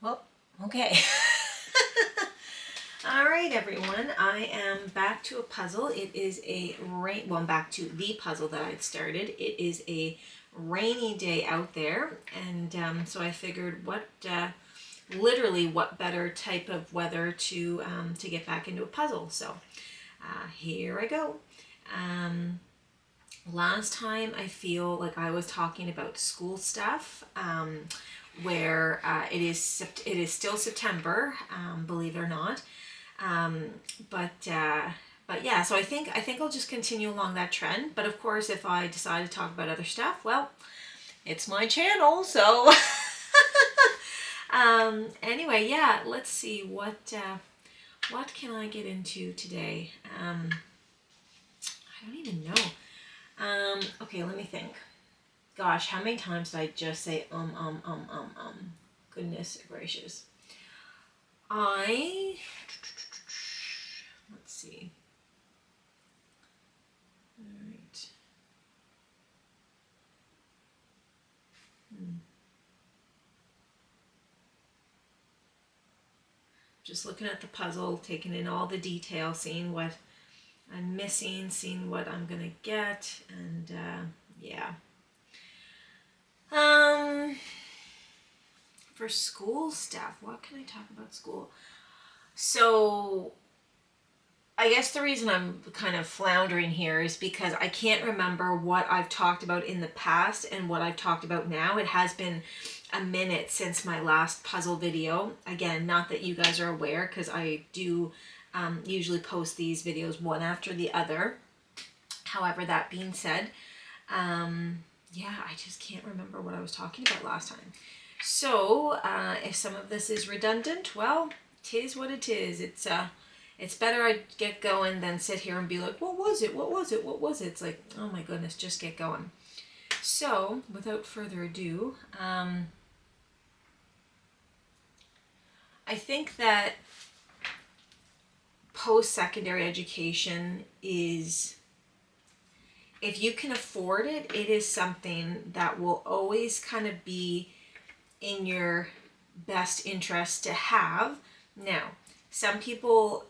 Well, okay. All right, everyone. I am back to a puzzle. It is I'm back to the puzzle that I'd started. It is a rainy day out there, and so I figured, literally, what better type of weather to get back into a puzzle? So here I go. Last time I feel like I was talking about school stuff, where it is still September, believe it or not. Um, but yeah, so I think I'll just continue along that trend. But of course, if I decide to talk about other stuff, well, it's my channel. So anyway, yeah, let's see what can I get into today. I don't even know. Okay, let me think. Gosh, how many times did I just say Goodness gracious. Let's see. All right. Just looking at the puzzle, taking in all the detail, seeing what I'm missing, seeing what I'm gonna get, and yeah. For school stuff, what can I talk about school? So I guess the reason I'm kind of floundering here is because I can't remember what I've talked about in the past and what I've talked about now. It has been a minute since my last puzzle video. Again, not that you guys are aware, because I do usually post these videos one after the other. However, that being said, yeah, I just can't remember what I was talking about last time. So, if some of this is redundant, well, 'tis what it is. It's better I get going than sit here and be like, what was it? What was it? What was it? It's like, oh my goodness, just get going. So, without further ado, I think that post-secondary education is, if you can afford it, it is something that will always kind of be in your best interest to have. Now, some people,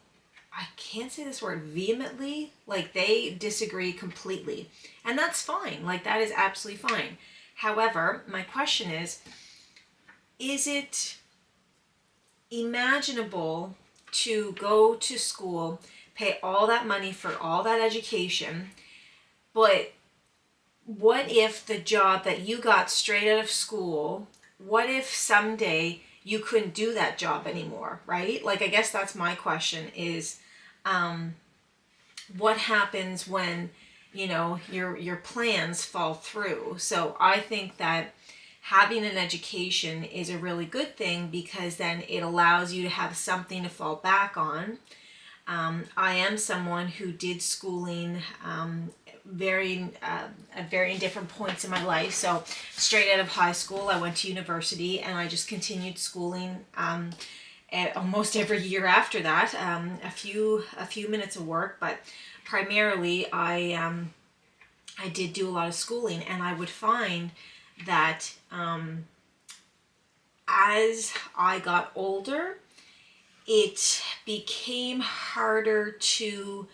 I can't say this word, vehemently, like they disagree completely. And that's fine. Like that is absolutely fine. However, my question is it imaginable to go to school, pay all that money for all that education, but what if the job that you got straight out of school, what if someday you couldn't do that job anymore, right? Like, I guess that's my question is, what happens when, your plans fall through? So I think that having an education is a really good thing because then it allows you to have something to fall back on. I am someone who did schooling at varying different points in my life. So straight out of high school, I went to university and I just continued schooling almost every year after that. A few minutes of work, but primarily I did do a lot of schooling, and I would find that as I got older, it became harder to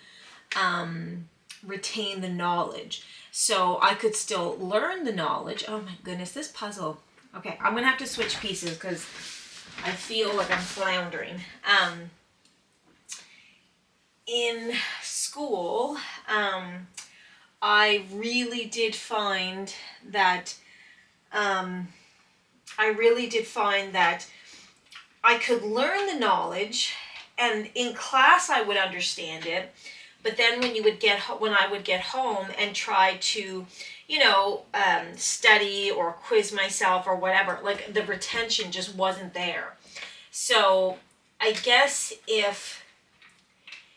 retain the knowledge. So I could still learn the knowledge. Oh my goodness, this puzzle. Okay, I'm gonna have to switch pieces because I feel like I'm floundering. In school, I really did find that I could learn the knowledge, and in class I would understand it. But then when I would get home and try to, study or quiz myself or whatever, like the retention just wasn't there. So I guess if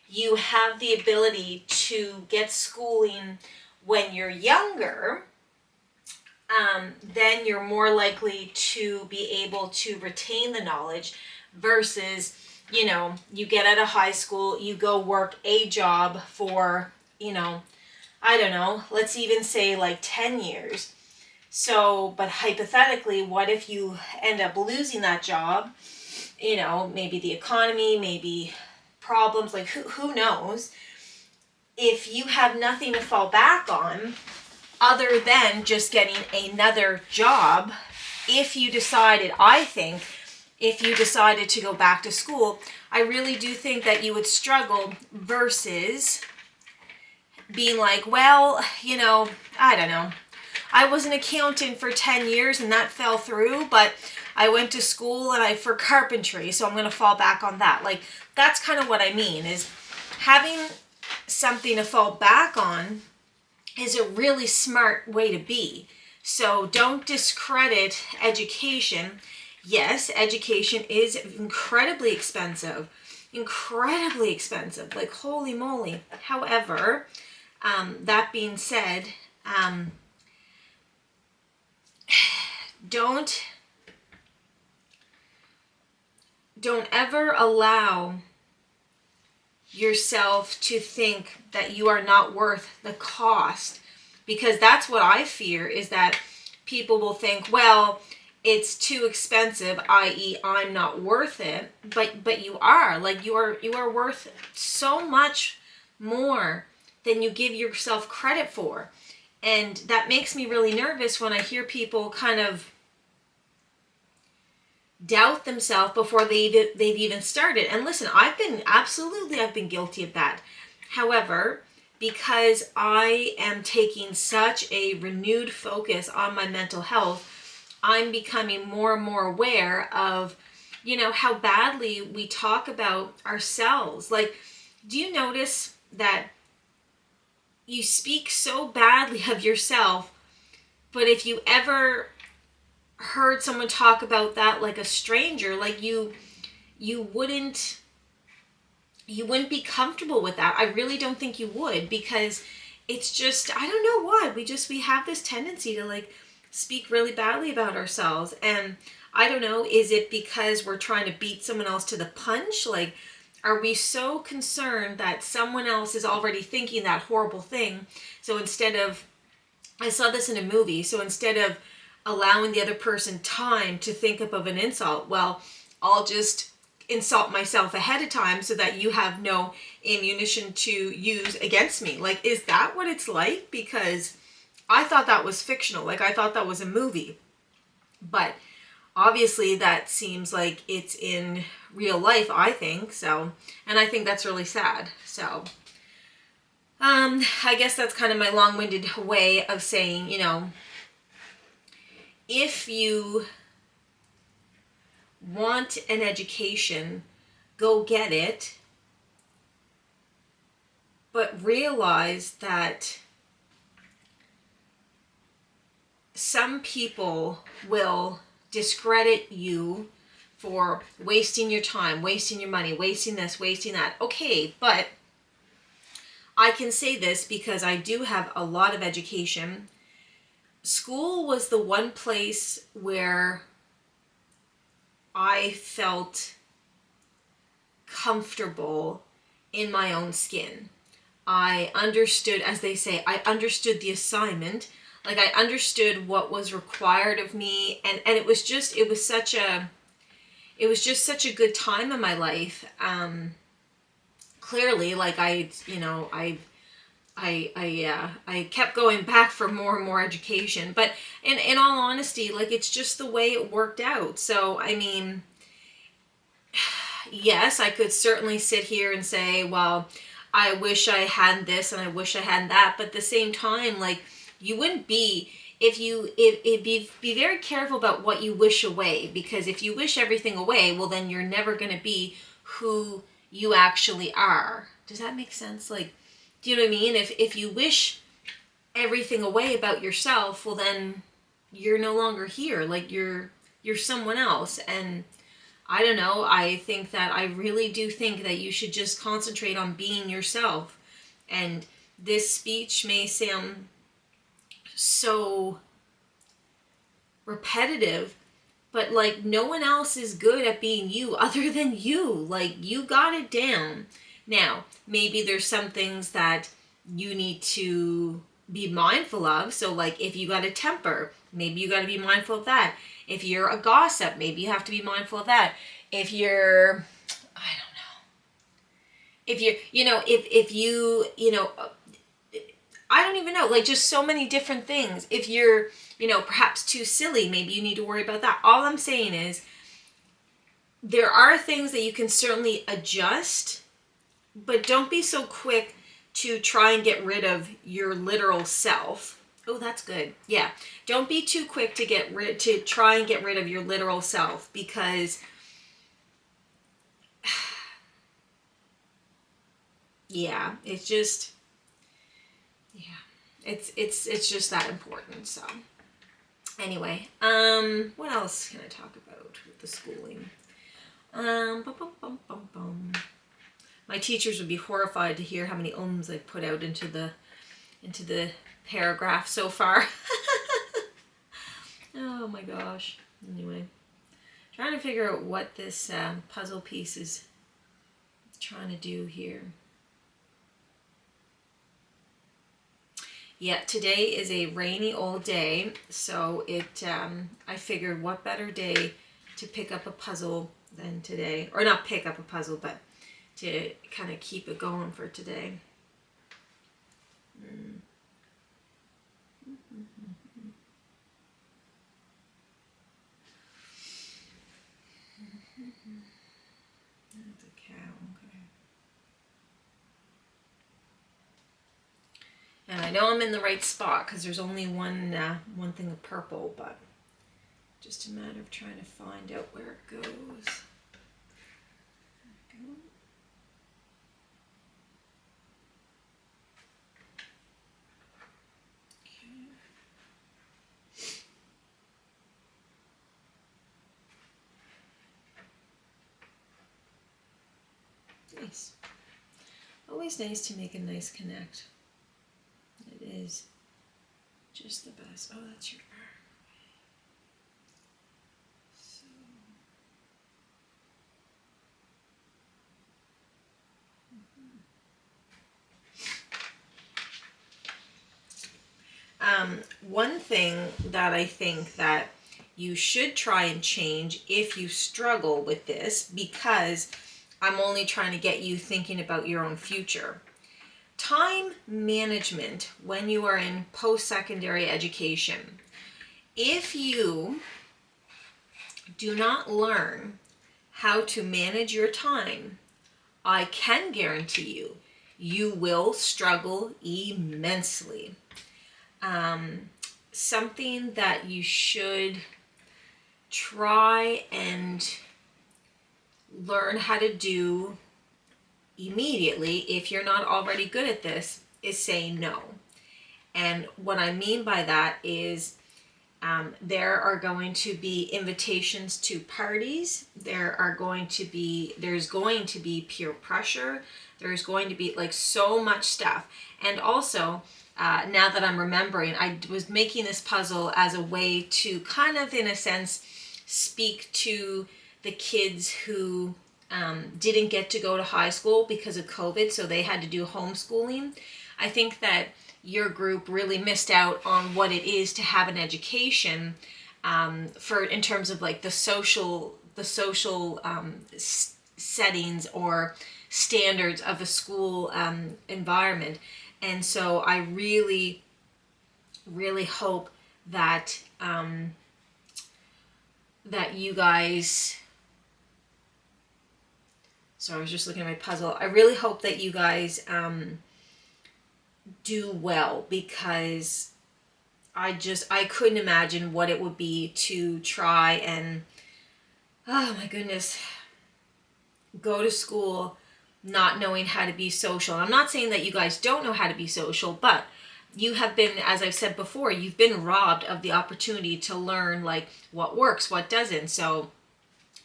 you have the ability to get schooling when you're younger, then you're more likely to be able to retain the knowledge versus, you get out of high school, you go work a job for, I don't know, let's even say like 10 years. So, but hypothetically, what if you end up losing that job? You know, maybe the economy, maybe problems, like who knows? If you have nothing to fall back on other than just getting another job, if you decided, I think, if you decided to go back to school, I really do think that you would struggle versus being like, well, you know, I don't know. I was an accountant for 10 years and that fell through, but I went to school for carpentry, so I'm going to fall back on that. Like, that's kind of what I mean, is having something to fall back on is a really smart way to be. So don't discredit education. Yes, education is incredibly expensive. Incredibly expensive. Like, holy moly. However, that being said, don't ever allow yourself to think that you are not worth the cost, because that's what I fear, is that people will think, well, it's too expensive, i.e. I'm not worth it, but you are. Like, you are worth so much more than you give yourself credit for. And that makes me really nervous when I hear people kind of doubt themselves before they've even started. And listen, I've been guilty of that. However, because I am taking such a renewed focus on my mental health, I'm becoming more and more aware of, you know, how badly we talk about ourselves. Like, do you notice that you speak so badly of yourself, but if you ever heard someone talk about that like a stranger, like you wouldn't be comfortable with that. I really don't think you would, because it's just, I don't know why, we have this tendency to like speak really badly about ourselves. And I don't know, is it because we're trying to beat someone else to the punch? Like, are we so concerned that someone else is already thinking that horrible thing? So instead of, I saw this in a movie, so instead of allowing the other person time to think up of an insult, well, I'll just insult myself ahead of time so that you have no ammunition to use against me. Like, is that what it's like? Because I thought that was fictional. Like, I thought that was a movie. But obviously that seems like it's in real life, I think. So, and I think that's really sad. So, I guess that's kind of my long-winded way of saying, you know, if you want an education, go get it, but realize that some people will discredit you for wasting your time, wasting your money, wasting this, wasting that. Okay, but I can say this because I do have a lot of education. School was the one place where I felt comfortable in my own skin. I understood, as they say, I understood the assignment. Like, I understood what was required of me, and it was just such a good time in my life. Clearly, like, I kept going back for more and more education, but in all honesty, like, it's just the way it worked out. So, I mean, yes, I could certainly sit here and say, well, I wish I had this and I wish I had that, but at the same time, like, you wouldn't be, be very careful about what you wish away, because if you wish everything away, well, then you're never going to be who you actually are. Does that make sense? Like, do you know what I mean? If you wish everything away about yourself, well, then you're no longer here. Like, you're someone else. And I don't know, I really do think that you should just concentrate on being yourself. And this speech may sound so repetitive, but like, no one else is good at being you other than you. Like, you got it down. Now, maybe there's some things that you need to be mindful of. So like if you got a temper, maybe you got to be mindful of that. If you're a gossip, maybe you have to be mindful of that. If you're, I don't know, if you're, if you, I don't even know, like just so many different things. If you're, perhaps too silly, maybe you need to worry about that. All I'm saying is there are things that you can certainly adjust, but don't be so quick to try and get rid of your literal self. Oh, that's good. Yeah. Don't be too quick to try and get rid of your literal self, because yeah, it's just, yeah, it's just that important. So anyway, what else can I talk about with the schooling? Bum, bum, bum, bum, bum. My teachers would be horrified to hear how many ums I've put out into the paragraph so far. Oh my gosh. Anyway, trying to figure out what this puzzle piece is trying to do here. Yeah, today is a rainy old day, so I figured what better day to pick up a puzzle than today. Or not pick up a puzzle, but to kind of keep it going for today. That's a cow, okay. And I know I'm in the right spot because there's only one thing of purple, but just a matter of trying to find out where it goes. There we go. Nice. Always nice to make a nice connect. It is just the best. Oh, that's your arm. One thing that I think that you should try and change if you struggle with this, because I'm only trying to get you thinking about your own future. Time management when you are in post-secondary education. If you do not learn how to manage your time, I can guarantee you, you will struggle immensely. Something that you should try and learn how to do immediately, if you're not already good at this, is say no. And what I mean by that is there are going to be invitations to parties. There's going to be peer pressure. There's going to be like so much stuff. And also, now that I'm remembering, I was making this puzzle as a way to kind of, in a sense, speak to the kids who didn't get to go to high school because of COVID, so they had to do homeschooling. I think that your group really missed out on what it is to have an education in terms of like the social settings or standards of a school environment. And so I really, really hope that that you guys, so I was just looking at my puzzle. I really hope that you guys do well, because I couldn't imagine what it would be to try and, oh my goodness, go to school not knowing how to be social. I'm not saying that you guys don't know how to be social, but you have been, as I've said before, you've been robbed of the opportunity to learn like what works, what doesn't. So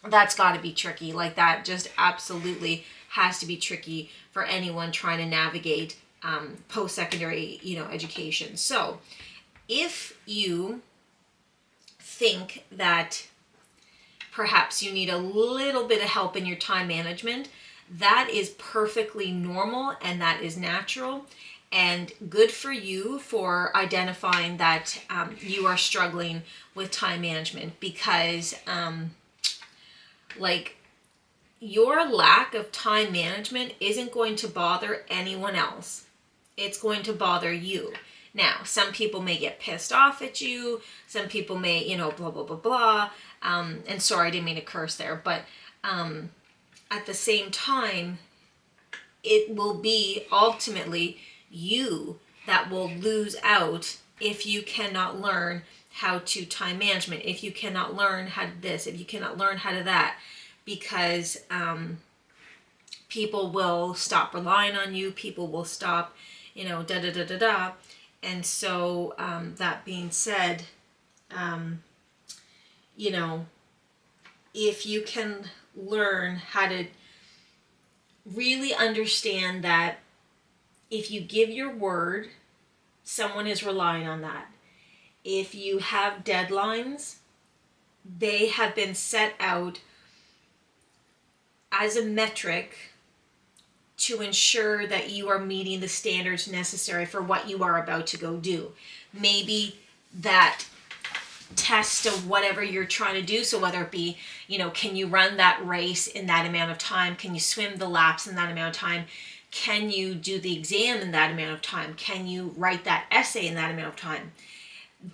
that's got to be tricky. Like that just absolutely has to be tricky for anyone trying to navigate post-secondary, education. So if you think that perhaps you need a little bit of help in your time management, that is perfectly normal and that is natural. And good for you for identifying that you are struggling with time management, because like, your lack of time management isn't going to bother anyone else. It's going to bother you. Now, some people may get pissed off at you. Some people may, blah, blah, blah, blah. And sorry, I didn't mean to curse there. But at the same time, it will be ultimately you that will lose out if you cannot learn how to time management, if you cannot learn how to this, if you cannot learn how to that, because people will stop relying on you, people will stop, da da da da da. And so that being said, if you can learn how to really understand that if you give your word, someone is relying on that. If you have deadlines, they have been set out as a metric to ensure that you are meeting the standards necessary for what you are about to go do. Maybe that test of whatever you're trying to do, so whether it be, can you run that race in that amount of time? Can you swim the laps in that amount of time? Can you do the exam in that amount of time? Can you write that essay in that amount of time?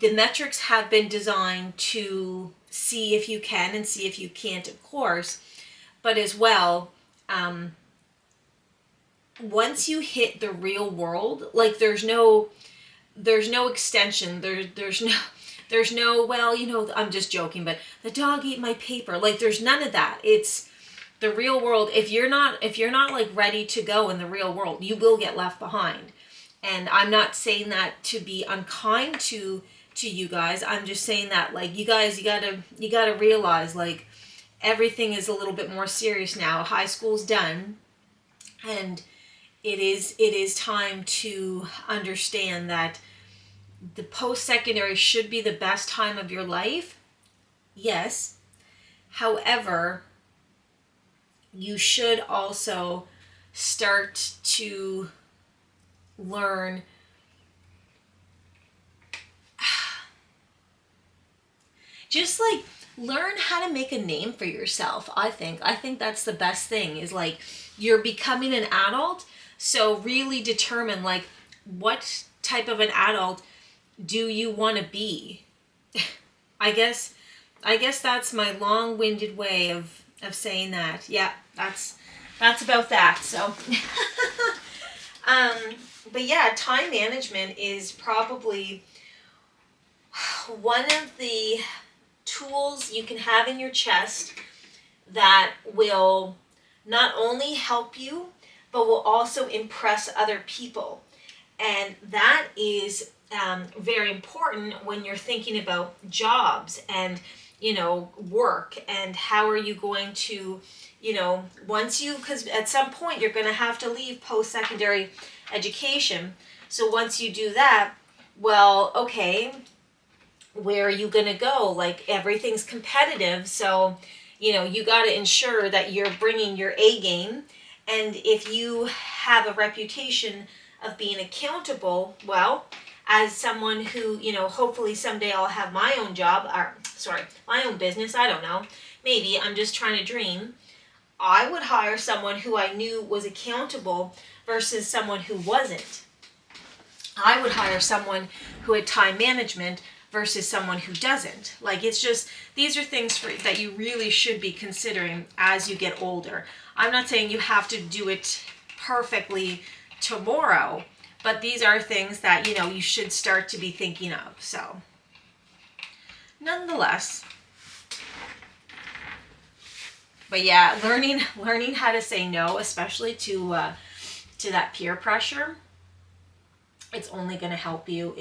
The metrics have been designed to see if you can and see if you can't, of course, but as well, once you hit the real world, like there's no extension. There's no, well, I'm just joking, but the dog ate my paper. Like, there's none of that. It's the real world. If you're not like ready to go in the real world, you will get left behind. And I'm not saying that to be unkind to you guys. I'm just saying that, like, you guys, you gotta realize, like, everything is a little bit more serious now. High school's done, and it is time to understand that the post-secondary should be the best time of your life. Yes. However, you should also start to learn just like learn how to make a name for yourself. I think that's the best thing, is like, you're becoming an adult, so really determine, like, what type of an adult do you want to be? I guess that's my long-winded way of saying that. Yeah, that's about that. So but yeah, time management is probably one of the tools you can have in your chest that will not only help you, but will also impress other people. And that is very important when you're thinking about jobs and, work, and how are you going to, because at some point you're going to have to leave post-secondary education. So once you do that, well, okay, where are you going to go? Like, everything's competitive. So, you got to ensure that you're bringing your A game. And if you have a reputation of being accountable, well, as someone who, hopefully someday I'll have my own job, my own business, I don't know, maybe, I'm just trying to dream. I would hire someone who I knew was accountable versus someone who wasn't. I would hire someone who had time management versus someone who doesn't. Like, it's just, these are things that you really should be considering as you get older. I'm not saying you have to do it perfectly tomorrow, but these are things that, you should start to be thinking of. So, nonetheless, but yeah, learning how to say no, especially to that peer pressure, it's only going to help you.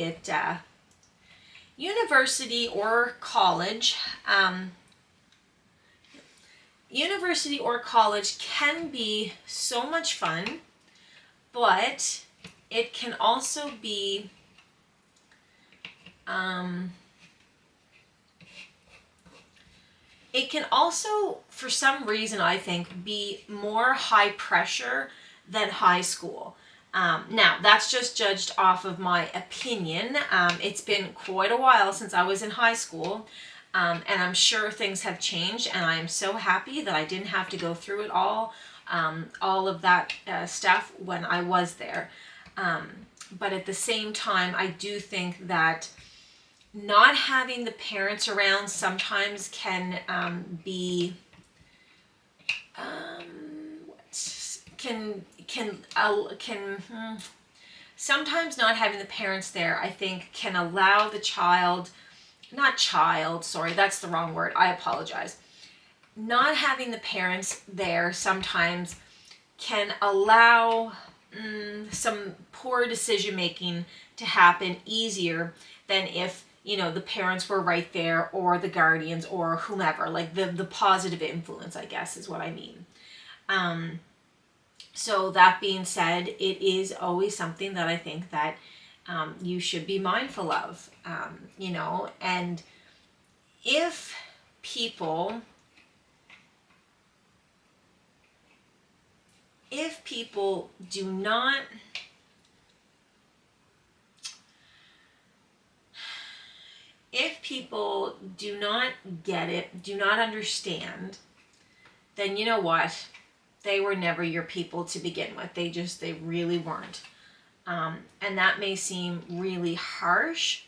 University or college can be so much fun, but it can also be for some reason, I think, be more high pressure than high school. Now, that's just judged off of my opinion. It's been quite a while since I was in high school, and I'm sure things have changed, and I am so happy that I didn't have to go through it all of that stuff when I was there. But at the same time, I do think that not having the parents around sometimes can be sometimes not having the parents there, I think, can allow the child, not child, sorry, that's the wrong word, I apologize. Not having the parents there sometimes can allow some poor decision making to happen easier than if, you know, the parents were right there, or the guardians, or whomever, like the positive influence, I guess is what I mean. So that being said, it is always something that I think that you should be mindful of, you know, and if people do not get it, do not understand, then you know what? They were never your people to begin with. They really weren't. And that may seem really harsh,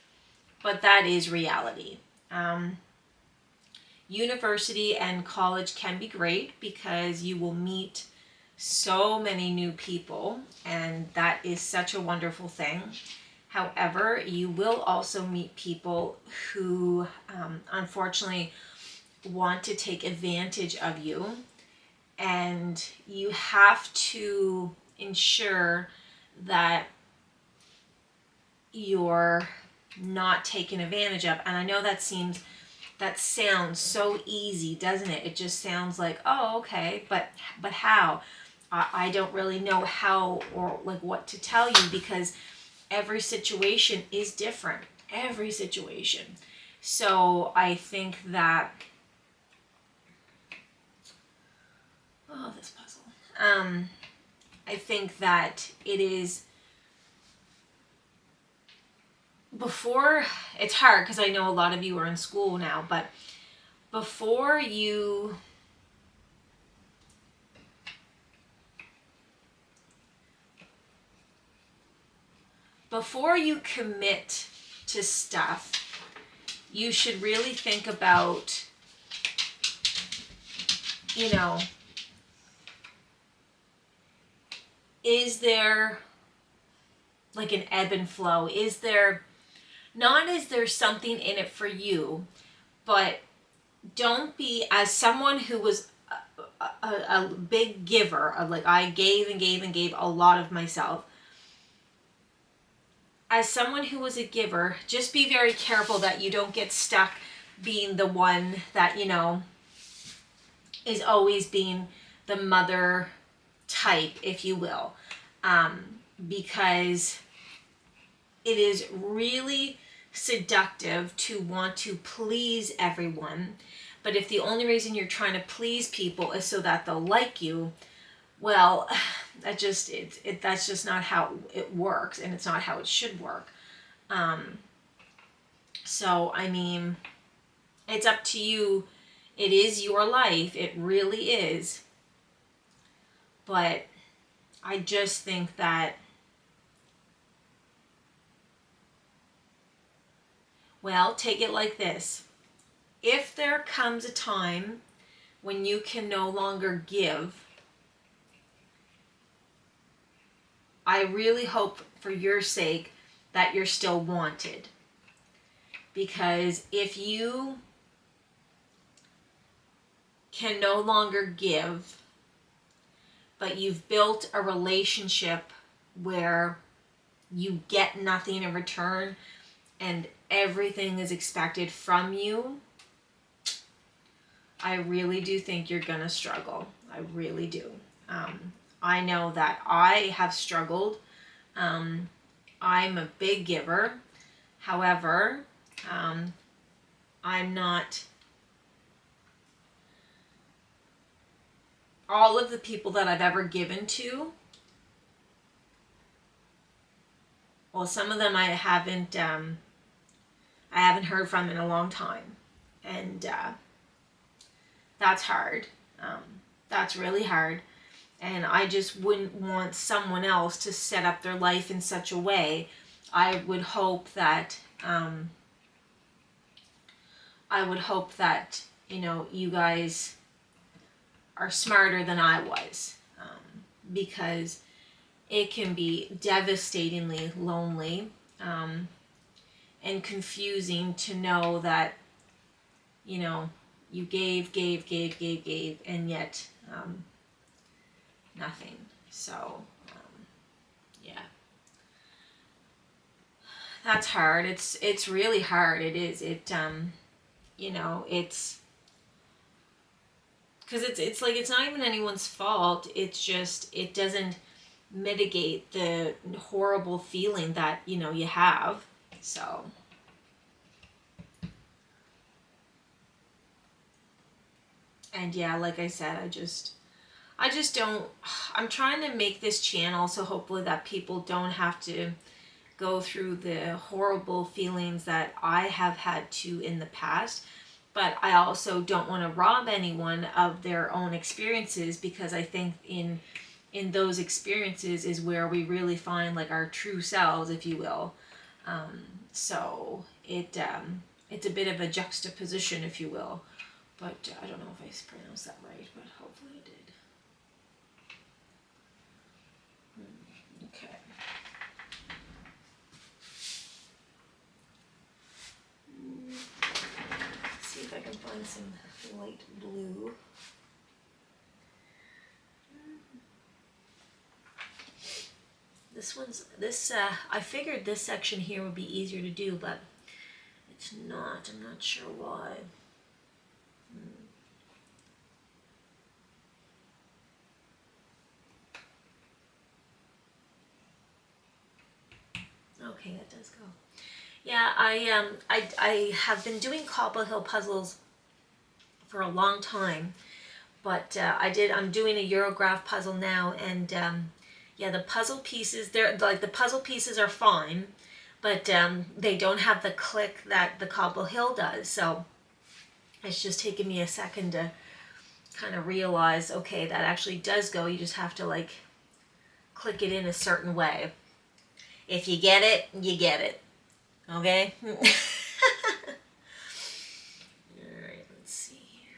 but that is reality. University and college can be great because you will meet so many new people, and that is such a wonderful thing. However, you will also meet people who unfortunately want to take advantage of you, and you have to ensure that you're not taken advantage of. And I know that sounds so easy, doesn't it? It just sounds like, oh, okay, but how? I don't really know how, or like what to tell you, because every situation is different. Every situation. So I think that, this puzzle. I think that it is, before, it's hard because I know a lot of you are in school now, but before you commit to stuff, you should really think about, you know, is there like an ebb and flow? Is there something in it for you, but don't be, as someone who was a big giver, of like, I gave and gave and gave a lot of myself. As someone who was a giver, just be very careful that you don't get stuck being the one that, you know, is always being the mother type, if you will. Because it is really seductive to want to please everyone. But if the only reason you're trying to please people is so that they'll like you, well, that's just not how it works, and it's not how it should work. So, I mean, it's up to you. It is your life. It really is. But I just think that, well, take it like this. If there comes a time when you can no longer give, I really hope for your sake that you're still wanted. Because if you can no longer give, but you've built a relationship where you get nothing in return and everything is expected from you, I really do think you're gonna struggle. I really do. I know that I have struggled. I'm a big giver. However, I'm not, all of the people that I've ever given to Well, some of them I haven't heard from in a long time, and that's hard. That's really hard, and I just wouldn't want someone else to set up their life in such a way. I would hope that you guys are smarter than I was, because it can be devastatingly lonely, and confusing to know that, you gave, and yet nothing. So, yeah, that's hard. It's really hard. It is. It's because it's like it's not even anyone's fault. It's just it doesn't mitigate the horrible feeling that you have. So. And yeah, like I said, I just don't, I'm trying to make this channel so hopefully that people don't have to go through the horrible feelings that I have had to in the past. But I also don't want to rob anyone of their own experiences, because I think in those experiences is where we really find like our true selves, if you will. So it's a bit of a juxtaposition, if you will. But I don't know if I pronounced that right, but hopefully I did. Okay. Let's see if I can find some light blue. I figured this section here would be easier to do, but it's not. I'm not sure why. Okay, that does go. Yeah, I have been doing Cobble Hill puzzles for a long time, but I'm doing a Eurograph puzzle now, and yeah, the puzzle pieces, the puzzle pieces are fine, but they don't have the click that the Cobble Hill does. So it's just taken me a second to kind of realize, okay, that actually does go. You just have to like click it in a certain way. If you get it, you get it. Okay? Alright, let's see here.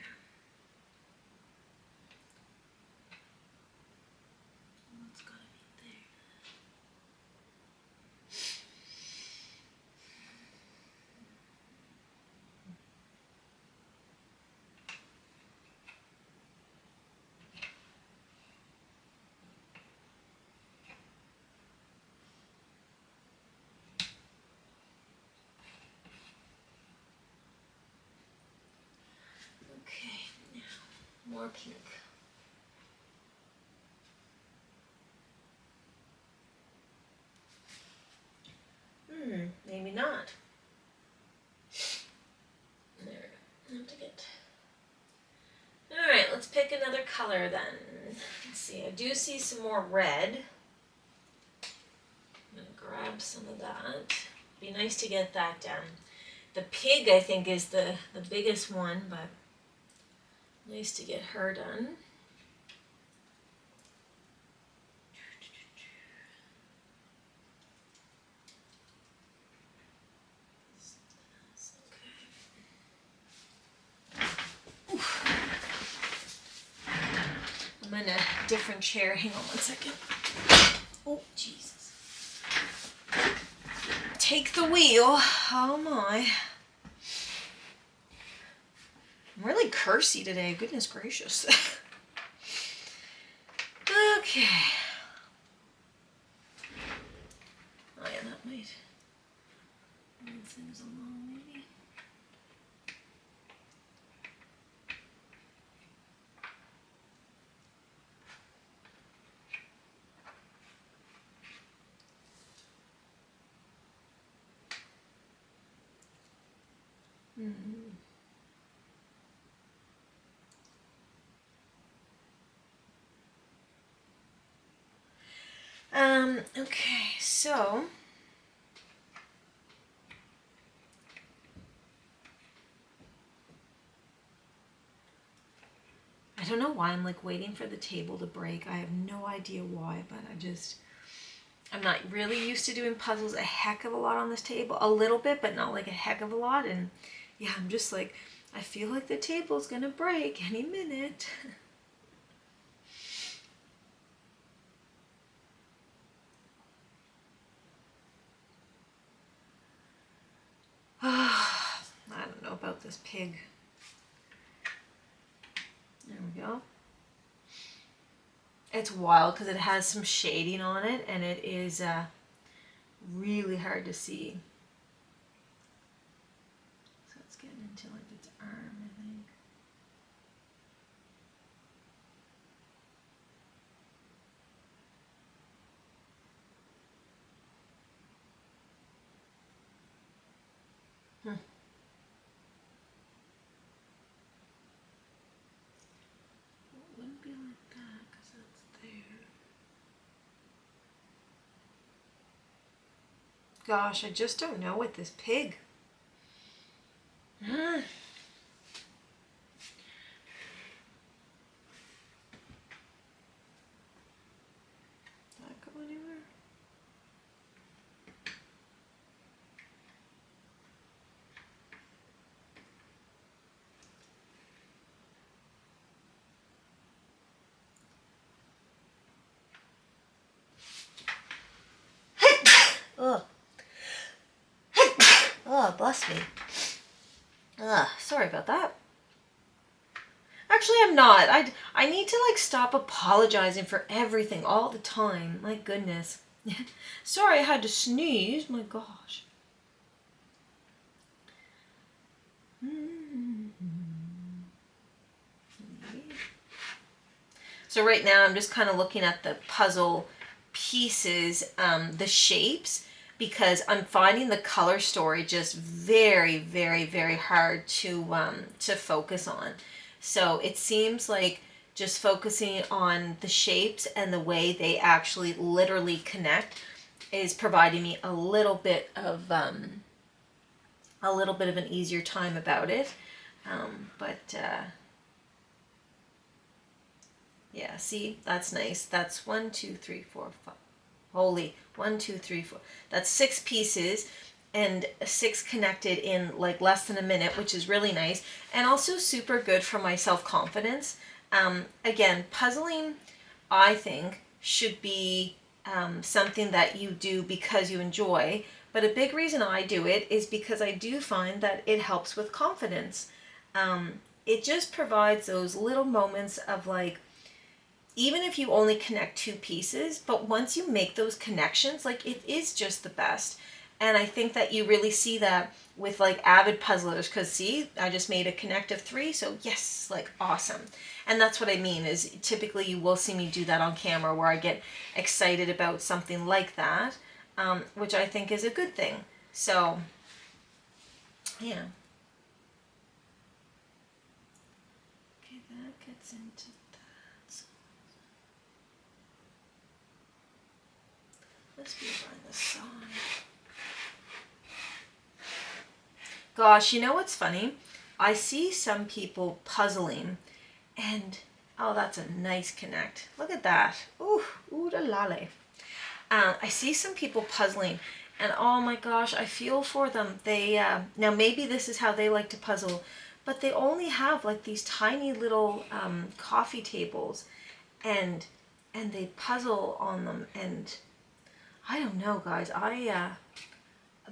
What's gotta be there? Okay, now more pink. Maybe not. There, I have to get. Alright, let's pick another color then. Let's see, I do see some more red. I'm gonna grab some of that. Be nice to get that down. The pig, I think, is the biggest one, but nice to get her done. I'm in a different chair. Hang on one second. Oh, Jesus. Take the wheel. Oh, my. I'm really cursy today. Goodness gracious. Okay. Oh, yeah, that might move things along, maybe. Okay, so don't know why I'm like waiting for the table to break. I have no idea why, but I'm not really used to doing puzzles a heck of a lot on this table. A little bit, but not like a heck of a lot. And yeah, I'm just like, I feel like the table's gonna break any minute. I don't know about this pig. There we go. It's wild because it has some shading on it, and it is really hard to see. So it's getting into like its arm, I think. It wouldn't be like that because that's there. Gosh, I just don't know with this pig. Did that go anywhere? Oh. Oh, bless me. Sorry about that. Actually, I'm not. I need to like stop apologizing for everything all the time. My goodness. Sorry I had to sneeze. My gosh. So right now I'm just kind of looking at the puzzle pieces, the shapes, because I'm finding the color story just very, very, very hard to focus on. So it seems like just focusing on the shapes and the way they actually literally connect is providing me a little bit of an easier time about it. Yeah, see, that's nice. That's 1, 2, 3, 4, 5. Holy, 1, 2, 3, 4. That's 6 pieces, and 6 connected in like less than a minute, which is really nice, and also super good for my self-confidence. Again, puzzling, I think, should be something that you do because you enjoy, but a big reason I do it is because I do find that it helps with confidence. It just provides those little moments of like, even if you only connect 2 pieces, but once you make those connections, like it is just the best. And I think that you really see that with like avid puzzlers, because see, I just made a connect of 3, so yes, like awesome. And that's what I mean, is typically you will see me do that on camera where I get excited about something like that, which I think is a good thing. So, yeah. Okay, that gets into let's be on the side. Gosh, you know what's funny? I see some people puzzling and, oh, that's a nice connect. Look at that. Ooh, ooh la la. I see some people puzzling and oh my gosh, I feel for them. They, now maybe this is how they like to puzzle, but they only have like these tiny little coffee tables and they puzzle on them, and I don't know, guys.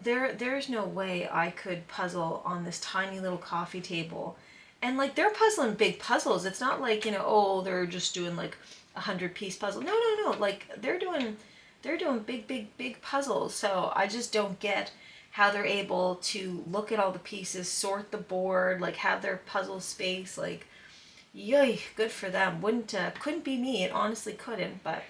There's no way I could puzzle on this tiny little coffee table. And like they're puzzling big puzzles. It's not like, oh, they're just doing like 100-piece puzzle. No, no, no. Like they're doing big, big, big puzzles. So I just don't get how they're able to look at all the pieces, sort the board, like have their puzzle space. Like, yay, good for them. Couldn't be me. It honestly couldn't, but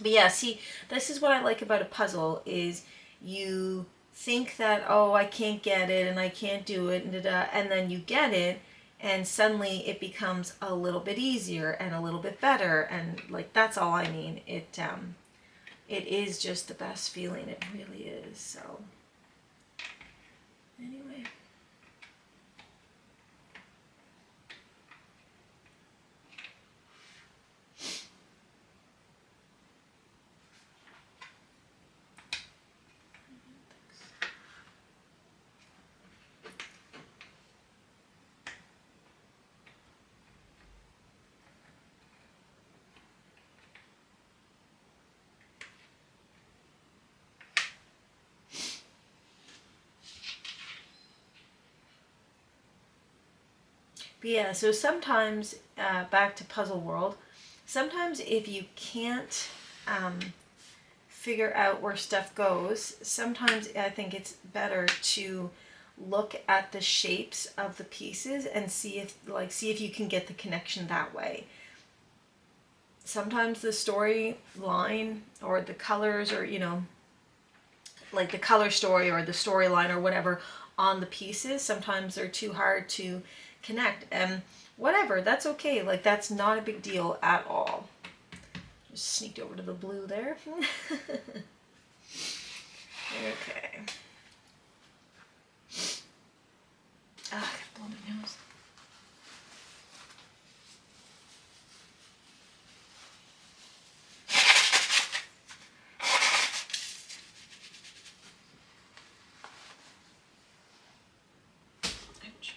yeah, see, this is what I like about a puzzle is you think that, oh, I can't get it and I can't do it, and then you get it, and suddenly it becomes a little bit easier and a little bit better, and like that's all I mean. It is just the best feeling. It really is. So anyway. But yeah, so sometimes, back to Puzzle World, sometimes if you can't figure out where stuff goes, sometimes I think it's better to look at the shapes of the pieces and see if you can get the connection that way. Sometimes the storyline or the colors, or like the color story or the storyline or whatever on the pieces, sometimes they're too hard to connect, and whatever, that's okay. Like, that's not a big deal at all. Just sneaked over to the blue there. Okay. Ah, I gotta blow my nose. Ouch.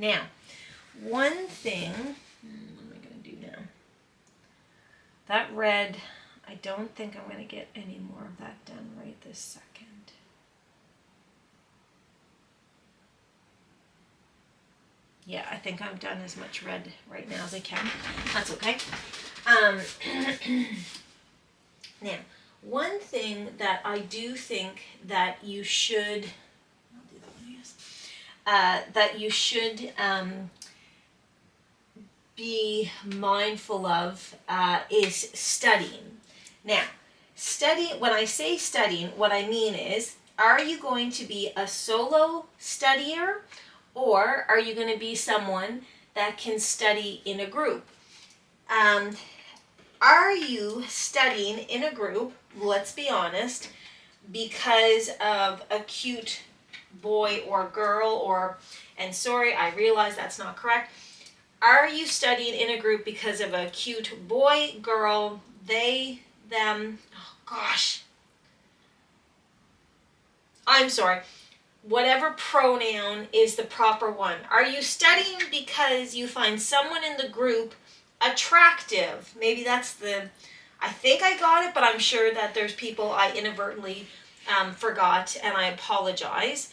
Now, one thing, what am I going to do now? That red, I don't think I'm going to get any more of that done right this second. Yeah, I think I'm done as much red right now as I can. That's okay. Now, one thing that I do think that you should, I'll do that one, yes, that you should be mindful of is studying. Now, when I say studying, what I mean is, are you going to be a solo studier, or are you going to be someone that can study in a group? Are you studying in a group, let's be honest, because of a cute boy or girl, and sorry, I realize that's not correct. Are you studying in a group because of a cute boy, girl, they, them, oh gosh. I'm sorry. Whatever pronoun is the proper one. Are you studying because you find someone in the group attractive? Maybe that's I think I got it, but I'm sure that there's people I inadvertently forgot, and I apologize.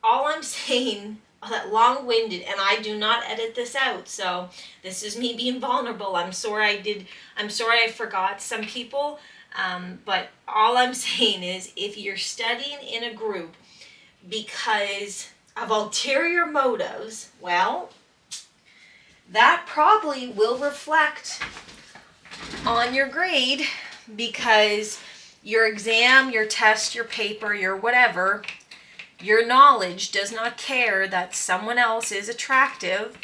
All I'm saying, that long-winded, and I do not edit this out, so this is me being vulnerable. I'm sorry I forgot some people, but all I'm saying is, if you're studying in a group because of ulterior motives, well, that probably will reflect on your grade, because your exam, your test, your paper, your whatever, your knowledge does not care that someone else is attractive.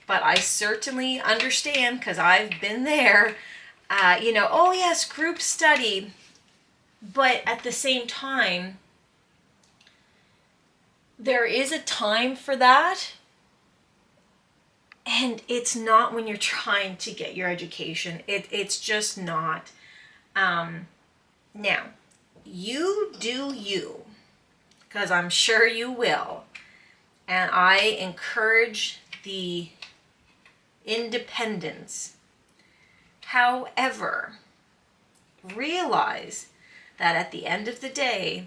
But I certainly understand, because I've been there, oh yes, group study. But at the same time, there is a time for that. And it's not when you're trying to get your education. It's just not. Now, you do you, because I'm sure you will. And I encourage the independence. However, realize that at the end of the day,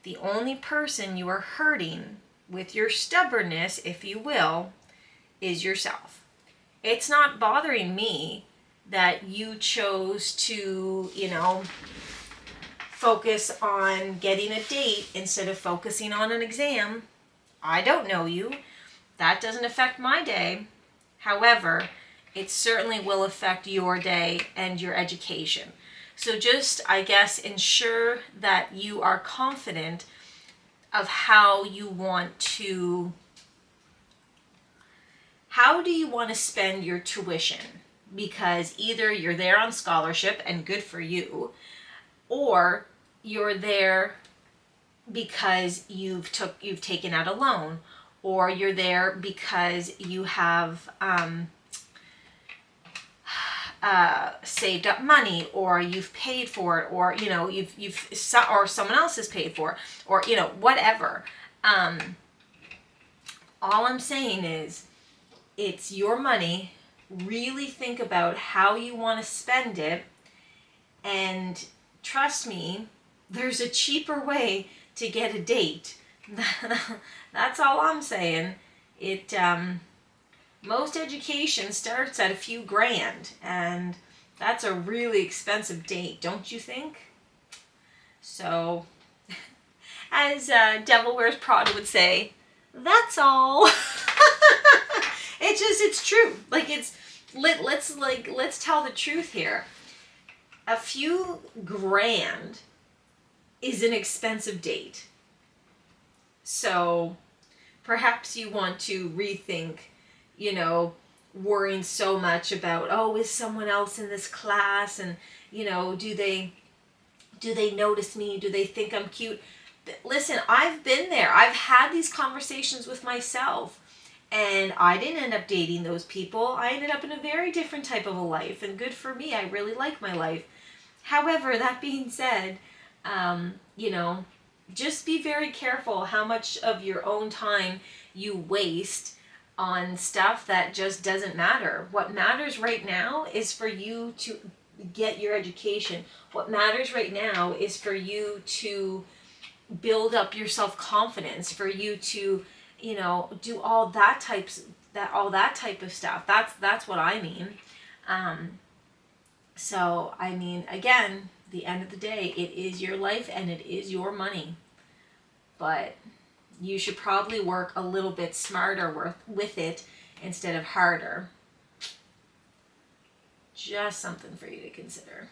the only person you are hurting with your stubbornness, if you will, is yourself. It's not bothering me that you chose to, focus on getting a date instead of focusing on an exam. I don't know you. That doesn't affect my day. However, it certainly will affect your day and your education. So just, I guess, ensure that you are confident of how do you want to spend your tuition? Because either you're there on scholarship, and good for you, or you're there because you've taken out a loan, or you're there because you have saved up money, or you've paid for it, or or someone else has paid for it, or whatever. All I'm saying is, it's your money, really think about how you want to spend it, and trust me, there's a cheaper way to get a date. That's all I'm saying. It most education starts at a few grand, and that's a really expensive date, don't you think? So, as Devil Wears Prada would say, that's all. It's true. Like, let's tell the truth here. A few grand is an expensive date. So perhaps you want to rethink, worrying so much about, oh, is someone else in this class, and do they notice me? Do they think I'm cute? Listen, I've been there. I've had these conversations with myself, and I didn't end up dating those people. I ended up in a very different type of a life, and good for me. I really like my life. However, that being said, just be very careful how much of your own time you waste on stuff that just doesn't matter. What matters right now is for you to get your education. What matters right now is for you to build up your self-confidence, for you to, do all that type of stuff. That's what I mean. So, I mean, again, the end of the day, it is your life and it is your money. But you should probably work a little bit smarter with it instead of harder. Just something for you to consider.